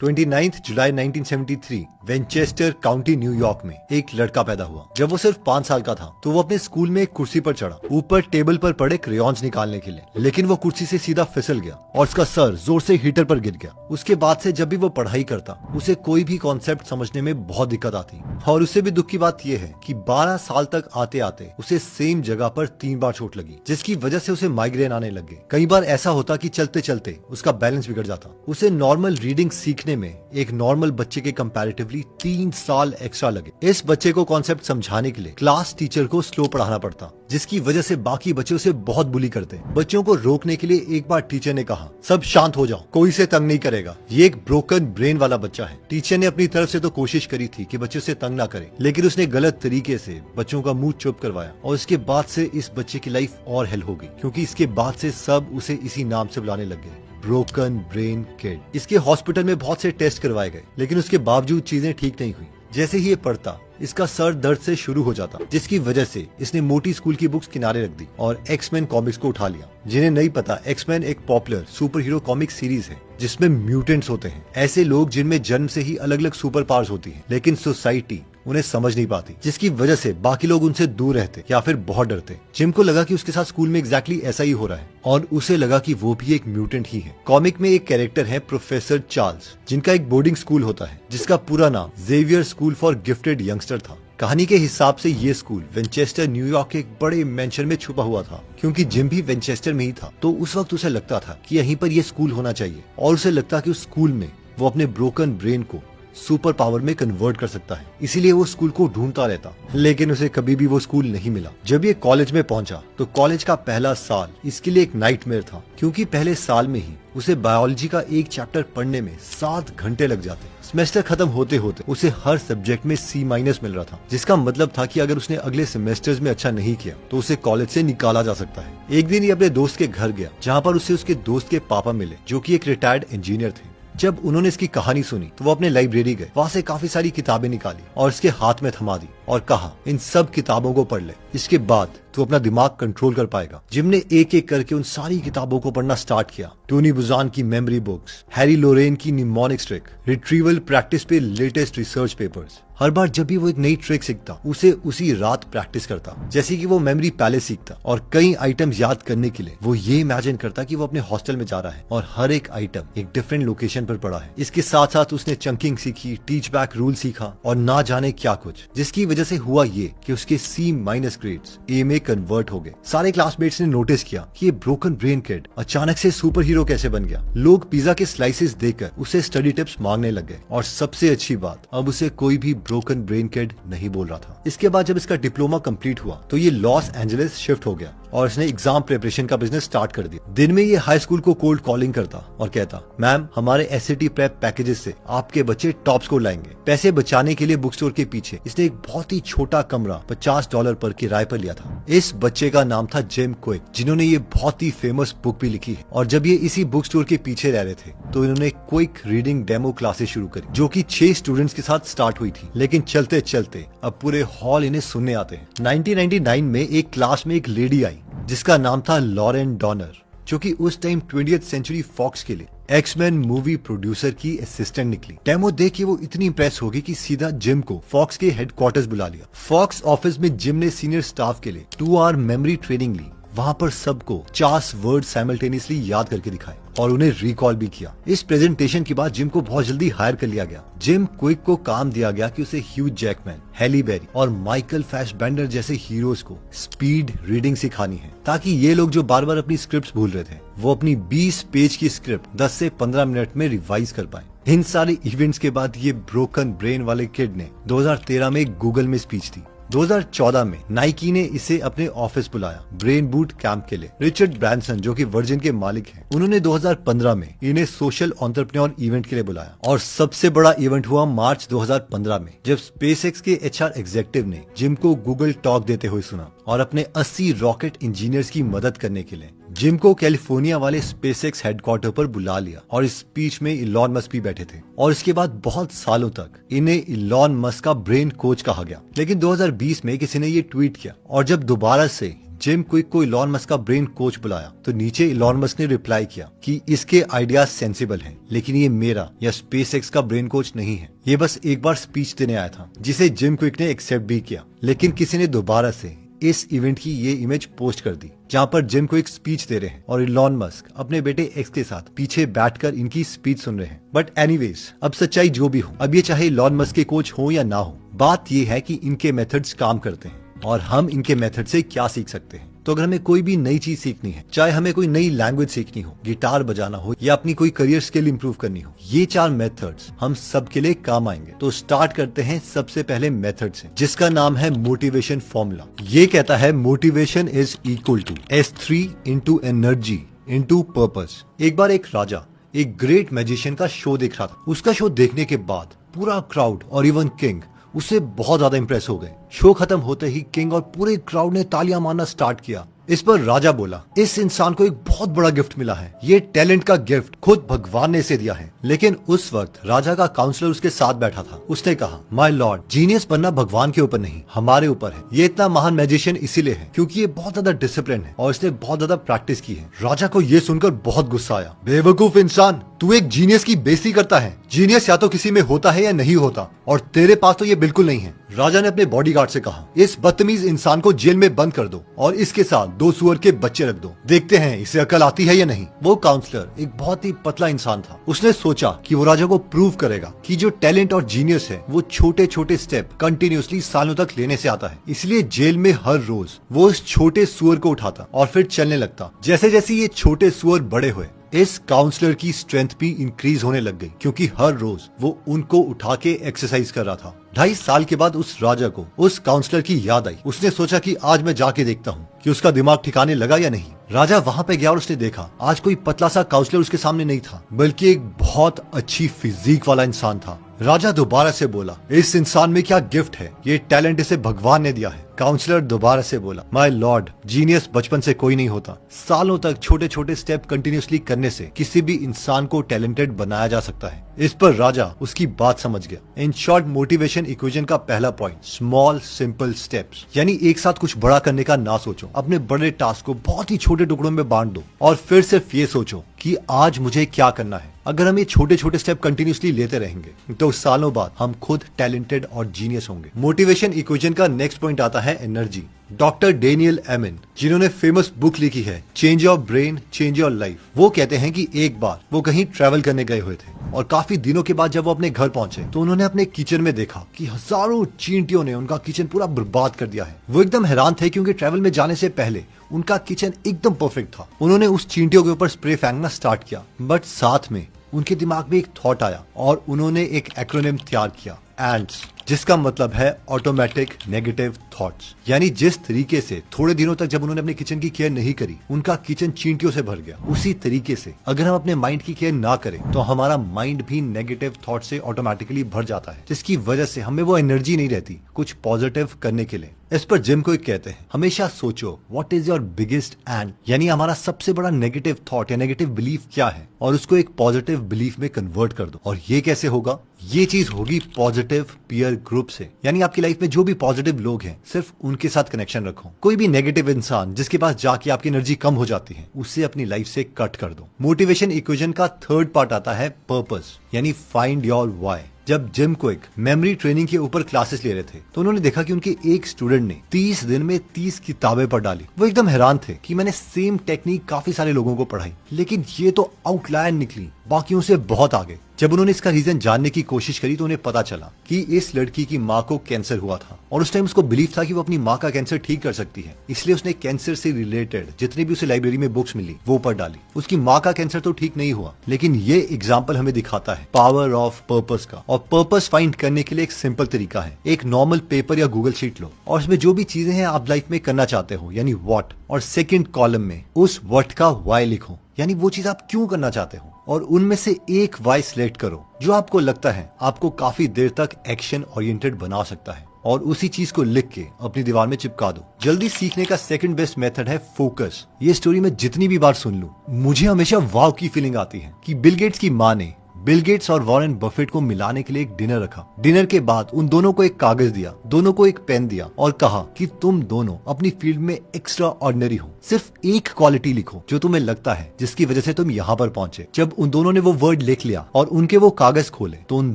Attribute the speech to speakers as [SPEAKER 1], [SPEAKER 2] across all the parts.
[SPEAKER 1] 29 जुलाई 1973 Winchester county New York में एक लड़का पैदा हुआ। जब वो सिर्फ 5 साल का था तो वो अपने स्कूल में एक कुर्सी पर चढ़ा, ऊपर टेबल पर पड़े क्रेयॉन्स निकालने के लिए, लेकिन वो कुर्सी से सीधा फिसल गया और उसका सर जोर से हीटर पर गिर गया। उसके बाद से जब भी वो पढ़ाई करता उसे कोई भी कॉन्सेप्ट समझने में बहुत दिक्कत आती, और उससे भी दुख की बात यह है कि 12 साल तक आते आते उसे सेम जगह पर 3 बार चोट लगी, जिसकी वजह से उसे माइग्रेन आने लगे। कई बार ऐसा होता कि चलते चलते उसका बैलेंस बिगड़ जाता। उसे नॉर्मल रीडिंग सीखने में एक नॉर्मल बच्चे के कंपैरेटिवली 3 साल एक्स्ट्रा लगे। इस बच्चे को कॉन्सेप्ट समझाने के लिए क्लास टीचर को स्लो पढ़ाना पड़ता, जिसकी वजह से बाकी बच्चे उसे बहुत बुली करते। बच्चों को रोकने के लिए एक बार टीचर ने कहा, सब शांत हो जाओ, कोई से तंग नहीं करेगा, ये एक ब्रोकन ब्रेन वाला बच्चा है। टीचर ने अपनी तरफ से तो कोशिश करी थी कि बच्चे उसे तंग ना करे, लेकिन उसने गलत तरीके से बच्चों का मुंह चुप करवाया, और इसके बाद से इस बच्चे की लाइफ और हेल हो गई, क्योंकि इसके बाद से सब उसे इसी नाम से बुलाने लग गए, ब्रोकन ब्रेन किड। इसके हॉस्पिटल में बहुत से टेस्ट करवाए गए, लेकिन उसके बावजूद चीजें ठीक नहीं हुई। जैसे ही ये पढ़ता इसका सर दर्द से शुरू हो जाता, जिसकी वजह से इसने मोटी स्कूल की बुक्स किनारे रख दी और एक्समैन कॉमिक्स को उठा लिया। जिन्हें नहीं पता, एक्समैन एक popular super hero comic series है जिसमें म्यूटेंट्स होते हैं, ऐसे लोग जिनमें जन्म से ही अलग अलग सुपर पावर्स होती है, लेकिन सोसाइटी उन्हें समझ नहीं पाती, जिसकी वजह से बाकी लोग उनसे दूर रहते या फिर बहुत डरते। जिम को लगा कि उसके साथ स्कूल में एग्जैक्टली ऐसा ही हो रहा है, और उसे लगा कि वो भी एक म्यूटेंट ही है। कॉमिक में एक कैरेक्टर है प्रोफेसर चार्ल्स, जिनका एक बोर्डिंग स्कूल होता है जिसका पूरा नाम Xavier school for gifted youngster था। कहानी के हिसाब से ये स्कूल वेंचेस्टर न्यूयॉर्क के एक बड़े मेंशन में छुपा हुआ था, क्योंकि जिम भी वेंचेस्टर में ही था। तो उस वक्त उसे लगता था कि यहीं पर ये स्कूल होना चाहिए, और उसे लगता कि उस स्कूल में वो अपने ब्रोकन ब्रेन को सुपर पावर में कन्वर्ट कर सकता है। इसीलिए वो स्कूल को ढूंढता रहता, लेकिन उसे कभी भी वो स्कूल नहीं मिला। जब ये कॉलेज में पहुंचा तो कॉलेज का पहला साल इसके लिए एक नाइटमेयर था, क्योंकि पहले साल में ही उसे बायोलॉजी का एक चैप्टर पढ़ने में 7 घंटे लग जाते। सेमेस्टर खत्म होते होते उसे हर सब्जेक्ट में C- मिल रहा था, जिसका मतलब था कि अगर उसने अगले सेमेस्टर्स में अच्छा नहीं किया तो उसे कॉलेज से निकाला जा सकता है। एक दिन ये अपने दोस्त के घर गया, जहाँ पर उसे उसके दोस्त के पापा मिले, जो कि एक रिटायर्ड इंजीनियर थे। जब उन्होंने इसकी कहानी सुनी तो वो अपने लाइब्रेरी गए, वहाँ से काफी सारी किताबें निकाली और इसके हाथ में थमा दी और कहा, इन सब किताबों को पढ़ ले, इसके बाद तू अपना दिमाग कंट्रोल कर पाएगा। जिम ने एक एक करके उन सारी किताबों को पढ़ना स्टार्ट किया। टोनी बुजान की मेमोरी बुक्स, हैरी लोरेन की निमोनिक्स ट्रिक, रिट्रीवल प्रैक्टिस पे लेटेस्ट रिसर्च पेपर्स। हर बार जब भी वो एक नई ट्रिक सीखता उसे उसी रात प्रैक्टिस करता, जैसे कि वो मेमोरी पैलेस सीखता, और कई आइटम्स याद करने के लिए वो ये इमेजिन करता कि वो अपने हॉस्टल में जा रहा है और हर एक आइटम एक डिफरेंट लोकेशन पर पड़ा है। इसके साथ साथ उसने चंकिंग सीखी, टीच बैक रूल सीखा और ना जाने क्या कुछ, जिसकी वजह से हुआ ये कि उसके C- ग्रेड्स A में कन्वर्ट हो गए। सारे क्लासमेट्स ने नोटिस किया कि ये ब्रोकन ब्रेन किड अचानक से सुपर हीरो कैसे बन गया। लोग पिज्जा के स्लाइसेस देकर उसे स्टडी टिप्स मांगने लग गए, और सबसे अच्छी बात, अब उसे कोई भी ब्रोकन ब्रेन किड नहीं बोल रहा था। इसके बाद जब इसका डिप्लोमा कंप्लीट हुआ तो ये लॉस एंजलिस शिफ्ट हो गया और इसने एग्जाम प्रिपरेशन का बिजनेस स्टार्ट कर दिया। दिन में ये हाई स्कूल को कोल्ड कॉलिंग करता और कहता, मैम, हमारे SAT प्रेप पैकेजेस से आपके बच्चे टॉप स्कोर लाएंगे। पैसे बचाने के लिए बुक स्टोर के पीछे इसने एक बहुत ही छोटा कमरा $50 पर किराए पर लिया था। इस बच्चे का नाम था जिम क्विक, जिन्होंने ये बहुत ही फेमस बुक भी लिखी है। और जब ये इसी बुक स्टोर के पीछे रह रहे थे तो इन्होंने क्विक रीडिंग डेमो क्लासेस शुरू करी, जो कि 6 स्टूडेंट्स के साथ स्टार्ट हुई थी, लेकिन चलते चलते अब पूरे हॉल इन्हें सुनने आते हैं। 1999 में एक क्लास में एक लेडी आई जिसका नाम था लॉरेन डॉनर, जो कि उस टाइम 20th सेंचुरी फॉक्स के लिए एक्समैन मूवी प्रोड्यूसर की असिस्टेंट निकली। डेमो देख के वो इतनी इंप्रेस हो गई कि सीधा जिम को फॉक्स के हेडक्वार्टर्स बुला लिया। फॉक्स ऑफिस में जिम ने सीनियर स्टाफ के लिए 2 आवर मेमोरी ट्रेनिंग ली। वहाँ पर सबको 50 वर्ड साइमल्टेनियसली याद करके दिखाए और उन्हें रिकॉल भी किया। इस प्रेजेंटेशन के बाद जिम को बहुत जल्दी हायर कर लिया गया। जिम क्विक को काम दिया गया कि उसे ह्यू जैकमैन, हैली बेरी और माइकल फैसबेंडर जैसे हीरोज को स्पीड रीडिंग सिखानी है, ताकि ये लोग जो बार बार अपनी स्क्रिप्ट भूल रहे थे वो अपनी 20 पेज की स्क्रिप्ट 10 से 15 मिनट में रिवाइज कर पाए। इन सारे इवेंट्स के बाद ये ब्रोकन ब्रेन वाले किड ने 2013 में गूगल में स्पीच दी। 2014 में नाइकी ने इसे अपने ऑफिस बुलाया ब्रेन बूट कैंप के लिए। रिचर्ड ब्रांसन, जो कि वर्जिन के मालिक हैं, उन्होंने 2015 में इन्हें सोशल एंटरप्रेन्योर इवेंट के लिए बुलाया। और सबसे बड़ा इवेंट हुआ मार्च 2015 में, जब स्पेसएक्स के HR एग्जीक्यूटिव ने जिम को गूगल टॉक देते हुए सुना और अपने 80 रॉकेट इंजीनियर्स की मदद करने के लिए जिम को कैलिफोर्निया वाले स्पेसएक्स हेडक्वार्टर पर बुला लिया। और इस स्पीच में इलॉन मस्क भी बैठे थे, और इसके बाद बहुत सालों तक इन्हें इलॉन मस्क का ब्रेन कोच कहा गया। लेकिन 2020 में किसी ने ये ट्वीट किया, और जब दोबारा से जिम क्विक को इलॉन मस्क का ब्रेन कोच बुलाया तो नीचे इलॉन मस्क ने रिप्लाई किया कि इसके आइडियाज सेंसिबल हैं, लेकिन ये मेरा या स्पेसएक्स का ब्रेन कोच नहीं है। ये बस एक बार स्पीच देने आया था, जिसे जिम क्विक ने एक्सेप्ट भी किया। लेकिन किसी ने दोबारा से इस इवेंट की ये इमेज पोस्ट कर दी जहाँ पर जिम क्विक स्पीच दे रहे हैं और इलॉन मस्क अपने बेटे एक्स के साथ पीछे बैठकर इनकी स्पीच सुन रहे हैं। बट एनीवेज, अब सच्चाई जो भी हो, अब ये चाहे इलॉन मस्क के कोच हो या ना हो, बात ये है कि इनके मेथड्स काम करते हैं और हम इनके मेथड से क्या सीख सकते हैं। तो अगर हमें कोई भी नई चीज सीखनी है, चाहे हमें कोई नई लैंग्वेज सीखनी हो, गिटार बजाना हो या अपनी कोई करियर स्किल इंप्रूव करनी हो, ये 4 मेथड्स हम सबके लिए काम आएंगे। तो स्टार्ट करते हैं सबसे पहले मेथड से, जिसका नाम है मोटिवेशन फॉर्मूला। ये कहता है motivation is equal to S3 into energy into purpose. एक बार एक राजा एक ग्रेट मैजिशियन का शो देख रहा था। उसका शो देखने के बाद पूरा क्राउड और इवन किंग उससे बहुत ज्यादा इंप्रेस हो गए। शो खत्म होते ही किंग और पूरे क्राउड ने तालियां मारना स्टार्ट किया। इस पर राजा बोला, इस इंसान को एक बहुत बड़ा गिफ्ट मिला है, ये टैलेंट का गिफ्ट खुद भगवान ने इसे दिया है। लेकिन उस वक्त राजा का काउंसलर उसके साथ बैठा था। उसने कहा, माय लॉर्ड, जीनियस बनना भगवान के ऊपर नहीं, हमारे ऊपर है। ये इतना महान मैजिशियन इसीलिए है क्योंकि ये बहुत ज्यादा डिसिप्लिन है और इसने बहुत ज्यादा प्रैक्टिस की है। राजा को ये सुनकर बहुत गुस्सा आया। बेवकूफ इंसान, तू एक जीनियस की बेइज्जती करता है। जीनियस या तो किसी में होता है या नहीं होता, और तेरे पास तो ये बिल्कुल नहीं है। राजा ने अपने बॉडीगार्ड से कहा, इस बदतमीज इंसान को जेल में बंद कर दो और इसके साथ 2 सुअर के बच्चे रख दो, देखते हैं इसे अकल आती है या नहीं। वो काउंसलर एक बहुत ही पतला इंसान था। उसने सोचा कि वो राजा को प्रूव करेगा कि जो टैलेंट और जीनियस है वो छोटे छोटे स्टेप कंटिन्यूअसली सालों तक लेने से आता है। इसलिए जेल में हर रोज वो इस छोटे सुअर को उठाता और फिर चलने लगता। जैसे जैसे ये छोटे सुअर बड़े हुए, इस काउंसलर की स्ट्रेंथ भी इंक्रीज होने लग गई, क्योंकि हर रोज वो उनको उठा के एक्सरसाइज कर रहा था। 2.5 साल के बाद उस राजा को उस काउंसलर की याद आई। उसने सोचा कि आज मैं जाके देखता हूँ कि उसका दिमाग ठिकाने लगा या नहीं। राजा वहाँ पे गया और उसने देखा आज कोई पतला सा काउंसलर उसके सामने नहीं था, बल्कि एक बहुत अच्छी फिजिक वाला इंसान था। राजा दोबारा से बोला, इस इंसान में क्या गिफ्ट है, ये टैलेंट इसे भगवान ने दिया है। काउंसलर दोबारा से बोला, माय लॉर्ड, जीनियस बचपन से कोई नहीं होता, सालों तक छोटे छोटे स्टेप कंटिन्यूअसली करने से किसी भी इंसान को टैलेंटेड बनाया जा सकता है। इस पर राजा उसकी बात समझ गया। इन शॉर्ट, मोटिवेशन इक्वेशन का पहला पॉइंट, स्मॉल सिंपल स्टेप्स, यानी एक साथ कुछ बड़ा करने का ना सोचो। अपने बड़े टास्क को बहुत ही छोटे टुकड़ों में बांट दो और फिर सिर्फ ये सोचो कि आज मुझे क्या करना है। अगर हम ये छोटे छोटे स्टेप कंटिन्यूअसली लेते रहेंगे तो सालों बाद हम खुद टैलेंटेड और जीनियस होंगे। मोटिवेशन इक्वेशन का नेक्स्ट पॉइंट आता है एनर्जी। डॉक्टर डेनियल एमन, जिन्होंने फेमस बुक लिखी है change your brain change your life, वो कहते हैं कि एक बार वो कहीं ट्रैवल करने गए हुए थे और काफी दिनों के बाद जब वो अपने घर पहुंचे तो उन्होंने अपने किचन में देखा कि हजारों चींटियों ने उनका किचन पूरा बर्बाद कर दिया है। वो एकदम हैरान थे क्योंकि ट्रैवल में जाने से पहले उनका किचन एकदम परफेक्ट था। उन्होंने उस चींटियों के ऊपर स्प्रे फेंकना स्टार्ट किया, बट साथ में उनके दिमाग में एक थॉट आया और उन्होंने एक एक्रोनिम तैयार किया, एंड्स, जिसका मतलब है ऑटोमेटिक नेगेटिव थॉट्स। यानी जिस तरीके से थोड़े दिनों तक जब उन्होंने अपने किचन की केयर नहीं करी उनका किचन चींटियों से भर गया, उसी तरीके से अगर हम अपने माइंड की केयर ना करें तो हमारा माइंड भी नेगेटिव थॉट से ऑटोमेटिकली भर जाता है, जिसकी वजह से हमें वो एनर्जी नहीं रहती कुछ पॉजिटिव करने के लिए। इस पर जिम क्विक कहते हैं, हमेशा सोचो what is your biggest and, यानी हमारा सबसे बड़ा नेगेटिव थॉट या नेगेटिव बिलीफ क्या है, और उसको एक पॉजिटिव बिलीफ में कन्वर्ट कर दो। और ये कैसे होगा? ये चीज होगी पॉजिटिव पीयर ग्रुप से। यानी आपकी लाइफ में जो भी पॉजिटिव लोग हैं सिर्फ उनके साथ कनेक्शन रखो। कोई भी नेगेटिव इंसान जिसके पास जाके आपकी एनर्जी कम हो जाती है उसे अपनी लाइफ से कट कर दो। मोटिवेशन इक्वेशन का थर्ड पार्ट आता है पर्पस, यानी फाइंड योर व्हाई। जब जिम क्विक मेमोरी ट्रेनिंग के ऊपर क्लासेस ले रहे थे तो उन्होंने देखा कि उनके एक स्टूडेंट ने 30 दिन में 30 किताबें पढ़ डाली। वो एकदम हैरान थे कि मैंने सेम टेक्निक काफी सारे लोगों को पढ़ाई, लेकिन ये तो आउटलायर निकली, बाकियों से बहुत आगे। जब उन्होंने इसका रीजन जानने की कोशिश करी तो उन्हें पता चला कि इस लड़की की माँ को कैंसर हुआ था और उस टाइम उसको बिलीव था कि वो अपनी माँ का कैंसर ठीक कर सकती है, इसलिए उसने कैंसर से रिलेटेड जितनी भी उसे लाइब्रेरी में बुक्स मिली वो पढ़ डाली। उसकी माँ का कैंसर तो ठीक नहीं हुआ, लेकिन ये एग्जाम्पल हमें दिखाता है पावर ऑफ पर्पस का। और पर्पस फाइंड करने के लिए एक सिंपल तरीका है, एक नॉर्मल पेपर या गूगल शीट लो और उसमें जो भी चीजें हैं आप लाइफ में करना चाहते हो यानी व्हाट, और सेकंड कॉलम में उस व्हाट का व्हाई लिखो, यानी वो चीज आप क्यों करना चाहते हो, और उनमें से एक वाई सिलेक्ट करो जो आपको लगता है आपको काफी देर तक एक्शन ओरिएंटेड बना सकता है, और उसी चीज को लिख के अपनी दीवार में चिपका दो। जल्दी सीखने का सेकंड बेस्ट मेथड है फोकस। ये स्टोरी मैं जितनी भी बार सुन लूं मुझे हमेशा वाव की फीलिंग आती है कि बिल गेट्स की माँ ने बिल गेट्स और वॉरेन बफेट को मिलाने के लिए एक डिनर रखा। डिनर के बाद उन दोनों को एक कागज दिया, दोनों को एक पेन दिया और कहा कि तुम दोनों अपनी फील्ड में एक्स्ट्रा ऑर्डिनरी हो, सिर्फ एक क्वालिटी लिखो जो तुम्हें लगता है जिसकी वजह से तुम यहाँ पर पहुंचे। जब उन दोनों ने वो वर्ड लिख लिया और उनके वो कागज खोले तो उन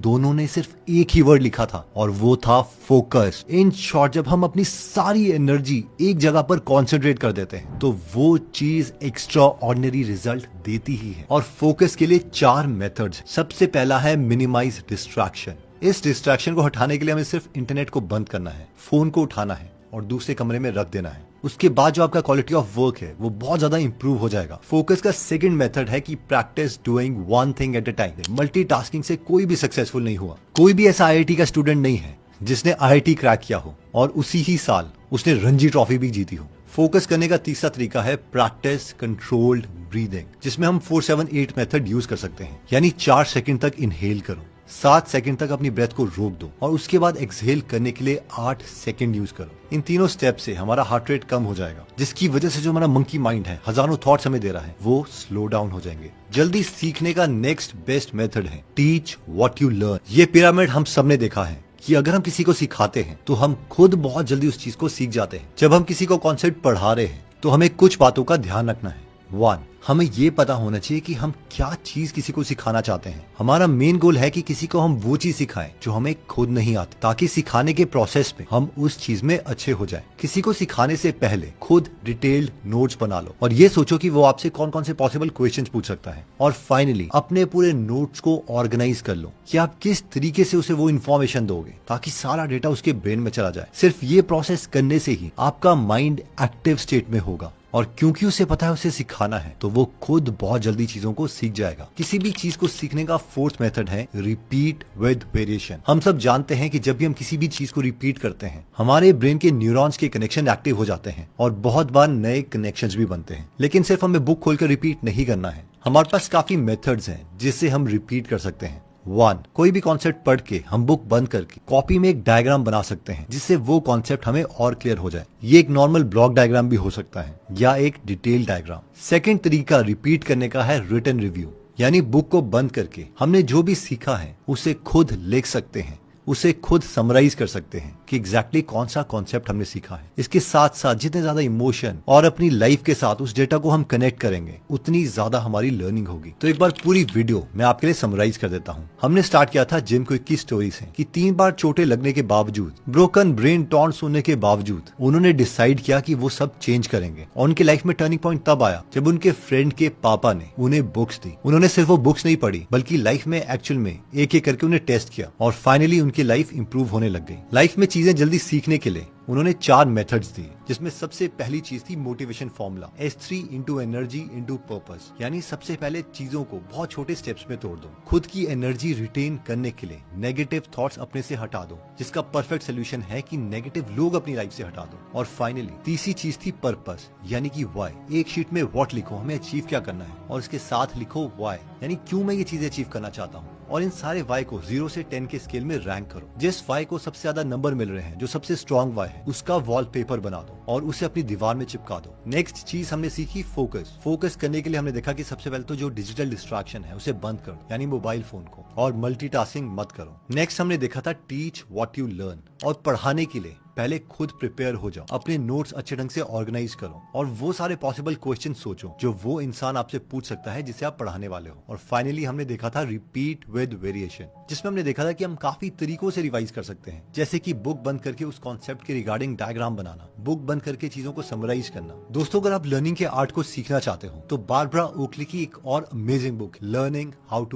[SPEAKER 1] दोनों ने सिर्फ एक ही वर्ड लिखा था और वो था फोकस। इन शॉर्ट, जब हम अपनी सारी एनर्जी एक जगह पर कॉन्सेंट्रेट कर देते हैं तो वो चीज एक्स्ट्रा ऑर्डिनरी रिजल्ट देती ही है। और फोकस के लिए 4 मेथड्स। सबसे पहला है मिनिमाइज डिस्ट्रैक्शन। इस डिस्ट्रैक्शन को हटाने के लिए हमें सिर्फ इंटरनेट को बंद करना है, फोन को उठाना है और दूसरे कमरे में रख देना है। उसके बाद जो आपका क्वालिटी ऑफ वर्क है वो बहुत ज्यादा इंप्रूव हो जाएगा। फोकस का सेकंड मेथड है कि practice doing one thing at a time. Multitasking से कोई भी सक्सेसफुल नहीं हुआ। कोई भी ऐसा आईआईटी का स्टूडेंट नहीं है जिसने आईआईटी क्रैक किया हो और उसी ही साल उसने रणजी ट्रॉफी भी जीती हो। फोकस करने का तीसरा तरीका है प्रैक्टिस कंट्रोल्ड ब्रीदिंग, जिसमें हम 4-7-8 मेथड यूज कर सकते हैं। यानी 4 सेकंड तक इनहेल करो, 7 सेकंड तक अपनी ब्रेथ को रोक दो और उसके बाद एक्सहेल करने के लिए 8 सेकंड यूज करो। इन तीनों स्टेप से हमारा हार्ट रेट कम हो जाएगा, जिसकी वजह से जो हमारा मंकी माइंड है हजारों थॉट्स हमें दे रहा है वो स्लो डाउन हो जाएंगे। जल्दी सीखने का नेक्स्ट बेस्ट मेथड है टीच व्हाट यू लर्न। ये पिरामिड हम सबने देखा है कि अगर हम किसी को सिखाते हैं तो हम खुद बहुत जल्दी उस चीज को सीख जाते हैं। जब हम किसी को कॉन्सेप्ट पढ़ा रहे हैं तो हमें कुछ बातों का ध्यान रखना है। 1, हमें ये पता होना चाहिए कि हम क्या चीज किसी को सिखाना चाहते हैं। हमारा मेन गोल है कि किसी को हम वो चीज सिखाएं जो हमें खुद नहीं आती, ताकि सिखाने के प्रोसेस में हम उस चीज में अच्छे हो जाएं। किसी को सिखाने से पहले खुद डिटेल्ड नोट्स बना लो और ये सोचो कि वो आपसे कौन कौन से पॉसिबल क्वेश्चंस पूछ सकता है। और फाइनली अपने पूरे नोट्स को ऑर्गेनाइज कर लो कि आप किस तरीके से उसे वो इन्फॉर्मेशन दोगे ताकि सारा डेटा उसके ब्रेन में चला जाए। सिर्फ ये प्रोसेस करने से ही आपका माइंड एक्टिव स्टेट में होगा और क्योंकि उसे पता है उसे सिखाना है तो वो खुद बहुत जल्दी चीजों को सीख जाएगा। किसी भी चीज को सीखने का 4th मेथड है रिपीट विद वेरिएशन। हम सब जानते हैं कि जब भी हम किसी भी चीज को रिपीट करते हैं हमारे ब्रेन के न्यूरॉन्स के कनेक्शन एक्टिव हो जाते हैं और बहुत बार नए कनेक्शंस भी बनते हैं। लेकिन सिर्फ हमें बुक खोलकर रिपीट नहीं करना है, हमारे पास काफी मेथड्स हैं जिससे हम रिपीट कर सकते हैं। 1, कोई भी कॉन्सेप्ट पढ़ के हम बुक बंद करके कॉपी में एक डायग्राम बना सकते हैं जिससे वो कॉन्सेप्ट हमें और क्लियर हो जाए। ये एक नॉर्मल ब्लॉक डायग्राम भी हो सकता है या एक डिटेल डायग्राम। सेकंड तरीका रिपीट करने का है रिटन रिव्यू, यानी बुक को बंद करके हमने जो भी सीखा है उसे खुद लिख सकते हैं, उसे खुद समराइज कर सकते हैं कि एग्जैक्टली कौन सा कॉन्सेप्ट हमने सीखा है। इसके साथ साथ जितने ज्यादा इमोशन और अपनी लाइफ के साथ उस डेटा को हम कनेक्ट करेंगे उतनी ज्यादा हमारी लर्निंग होगी। तो एक बार पूरी वीडियो मैं आपके लिए समराइज कर देता हूँ। हमने स्टार्ट किया था जिम क्विक की स्टोरी से कि 3 बार चोटें लगने के बावजूद, ब्रोकन ब्रेन टॉन्ट्स होने के बावजूद उन्होंने डिसाइड किया कि वो सब चेंज करेंगे। और उनकी लाइफ में टर्निंग पॉइंट तब आया जब उनके फ्रेंड के पापा ने उन्हें बुक्स दी। उन्होंने सिर्फ वो बुक्स नहीं पढ़ी बल्कि लाइफ में एक्चुअल में एक एक करके उन्हें टेस्ट किया और फाइनली उनकी लाइफ इंप्रूव होने लग गई। लाइफ में चीजें जल्दी सीखने के लिए उन्होंने 4 मेथड्स दिए, जिसमें सबसे पहली चीज थी motivation formula, S3 into energy into purpose. यानी सबसे पहले चीजों को बहुत छोटे स्टेप्स में तोड़ दो। खुद की एनर्जी रिटेन करने के लिए नेगेटिव थॉट्स अपने से हटा दो, जिसका परफेक्ट सोल्यूशन है कि नेगेटिव लोग अपनी लाइफ से हटा दो। और फाइनली तीसरी चीज थी पर्पस, यानी कि व्हाई। एक शीट में व्हाट लिखो, हमें अचीव क्या करना है, और इसके साथ लिखो व्हाई, यानी क्यों मैं ये चीजें अचीव करना चाहता हूँ। और इन सारे वाई को 0 से 10 के स्केल में रैंक करो। जिस वाई को सबसे ज्यादा नंबर मिल रहे हैं, जो सबसे स्ट्रॉन्ग वाई है, उसका वॉलपेपर बना दो और उसे अपनी दीवार में चिपका दो। नेक्स्ट चीज हमने सीखी फोकस। फोकस करने के लिए हमने देखा कि सबसे पहले तो जो डिजिटल डिस्ट्रैक्शन है उसे बंद करो, यानी मोबाइल फोन को, और मल्टीटास्किंग मत करो। नेक्स्ट हमने देखा था टीच व्हाट यू लर्न, और पढ़ाने के लिए पहले खुद प्रिपेयर हो जाओ, अपने नोट्स अच्छे ढंग से ऑर्गेनाइज करो और वो सारे पॉसिबल क्वेश्चन सोचो जो वो इंसान आपसे पूछ सकता है जिसे आप पढ़ाने वाले हो। और फाइनली हमने देखा था रिपीट विद वेरिएशन, जिसमें हमने देखा था कि हम काफी तरीकों से रिवाइज कर सकते हैं, जैसे कि बुक बंद करके उस कॉन्सेप्ट के रिगार्डिंग डायग्राम बनाना, बुक बंद करके चीजों को समराइज करना। दोस्तों, अगर आप लर्निंग के आर्ट को सीखना चाहते हो तो बारबरा ओकली की एक और amazing book learning how to